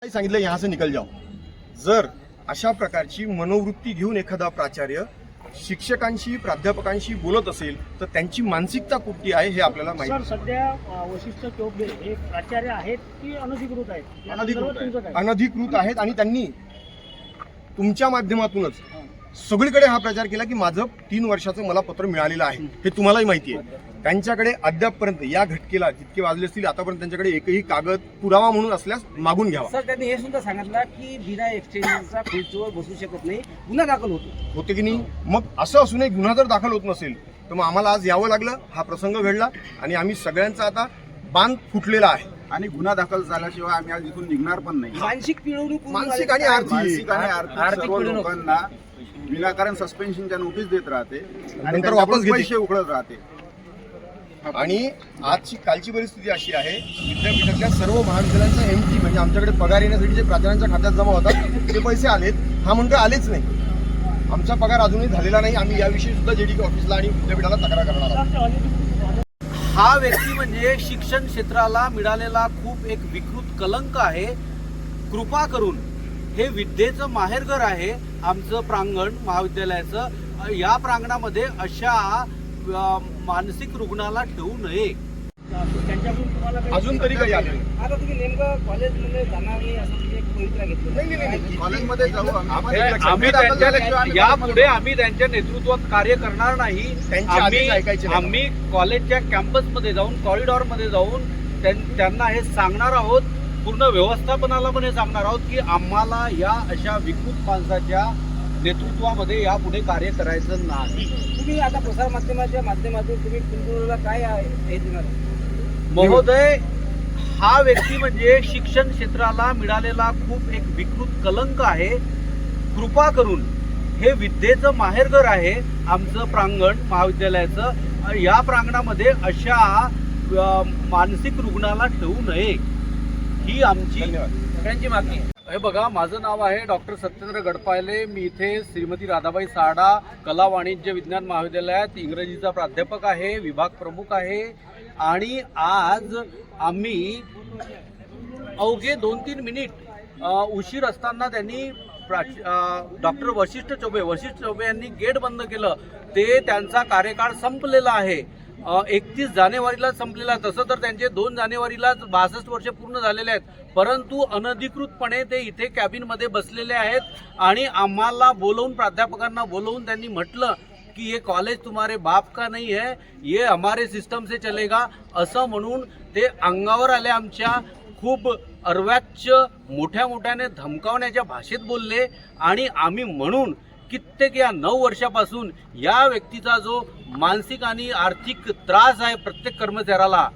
सांगितलं यहाँ से निकल जाओ। जर अशा प्रकारची मनोवृत्ती घेऊन एखादा प्राचार्य शिक्षकांशी प्राध्यापकांशी बोलत असेल तर त्यांची मानसिकता कुठली आहे हे आपल्याला माहिती सर, सध्या वशिष्ठ चोपडे हे प्राचार्य आहेत की अनधिकृत आहेत? अनधिकृत आहेत आणि त्यांनी तुमच्या माध्यमातूनच सगळीकडे हा प्रचार केला की माझं 3 वर्षाचं मला पत्र मिळालेलं आहे, हे तुम्हालाही माहिती आहे। त्यांच्याकडे अद्यापपर्यंत या घटकेला जितके वाजले असतील आतापर्यंत त्यांच्याकडे एकही कागद पुरावा म्हणून असल्यास मागून घ्यावा। सर, त्यांनी हे सुद्धा सांगितलं की बिना एक्सचेंजचा खुर्चीवर बसू शकत नाही, गुन्हा दाखल होते की नाही। मग असं असूनही गुन्हा जर दाखल होत नसेल तर मग आम्हाला आज यावं लागलं, हा प्रसंग घडला आणि आम्ही सगळ्यांचा आता बांध फुटलेला आहे आणि गुन्हा दाखल झाल्याशिवाय आम्ही आज इथून निघणार पण नाही। मानसिक पिळवणूक, मानसिक आणि आर्थिक सर्व लोकांना विनाकारण सस्पेन्शनच्या नोटीस देत राहते, नंतर वापस घेते, पैसे उकळत राहते। आणि आजची कालची परिस्थिती अशी आहे, विद्यापीठातल्या सर्व महाविद्यालयांचा एमटी म्हणजे आमच्याकडे पगार येण्यासाठी जे प्राचार्यांच्या खात्यात जमा होतात ते पैसे आलेत, हा म्हणतो आलेच नाही। आमचा पगार अजूनही झालेला नाही। आम्ही याविषयी सुद्धा जेडीके ऑफिसला आणि विद्यापीठाला तक्रार करणार आहोत। हा व्यक्ती म्हणजे शिक्षण क्षेत्राला मिळालेला खूप एक विकृत कलंक आहे। कृपा करून हे विद्येचं माहेरघर आहे आमचं प्रांगण महाविद्यालयाचं, या प्रांगणामध्ये अशा मानसिक रुग्णाला ठेवू नये। त्यांच्याकडून तुम्हाला अजून तरी काही आले आता तुम्ही नेमकं कॉलेजमध्ये जाणार नाही असं तुम्ही एक पवित्रा घेतलं? नाही, कॉलेजमध्ये जाऊ आम्ही यापुढे आम्ही त्यांच्या नेतृत्वात कार्य करणार नाही। त्यांचे आदेश ऐकायचे नाही। आम्ही कॉलेजच्या कॅम्पसमध्ये जाऊन कॉरिडॉरमध्ये जाऊन त्यांना हे सांगणार आहोत, पूर्ण व्यवस्थापनाला पण हे सांगणार आहोत की आम्हाला या अशा विकृत माणसाच्या नेतृत्वामध्ये यापुढे कार्य करायचं नाही। तुम्ही आता प्रसारमाध्यमाच्या माध्यमातून तुम्ही कुंडूला काय हे देणार? महोदय, हा व्यक्ती म्हणजे शिक्षण क्षेत्राला मिळालेला खूप एक विकृत कलंक आहे। कृपा करून हे विद्येचं माहेरघर आहे आमचं प्रांगण महाविद्यालयाचं, या प्रांगणामध्ये अशा मानसिक रुग्णाला ठेवू नये ही आमची सगळ्यांची मागणी आहे। हे बघा, माझं नाव आहे डॉक्टर सत्येंद्र गडपायले। मी इथे श्रीमती राधाबाई साडा कला वाणिज्य विज्ञान महाविद्यालयात इंग्रजीचा प्राध्यापक आहे, विभाग प्रमुख आहे। आणि आज आम्ही अवघे 2-3 मिनिट उशीर असताना त्यांनी डॉक्टर वशिष्ठ चोबे यांनी गेट बंद केलं। ते त्यांचा कार्यकाळ संपलेला आहे, 31 जानेवारीला संपलेला। तसं तर त्यांचे 2 जानेवारीला 62 वर्ष पूर्ण झालेले आहेत, परंतु अनधिकृतपणे ते इथे कॅबिनमध्ये बसलेले आहेत। आणि आम्हाला बोलवून, प्राध्यापकांना बोलवून त्यांनी म्हटलं की ये कॉलेज तुम्हारे बाप का नहीं है, ये हमारे सिस्टम से चलेगा असं म्हणून ते अंगावर आले आमच्या। खूप अर्वाच्य मोठ्याने धमकावण्याच्या भाषेत बोलले आणि आम्ही म्हणून कित्येक या 9 वर्षापासून या व्यक्तीचा जो मानसिक आणि आर्थिक त्रास आहे प्रत्येक कर्मचाऱ्याला,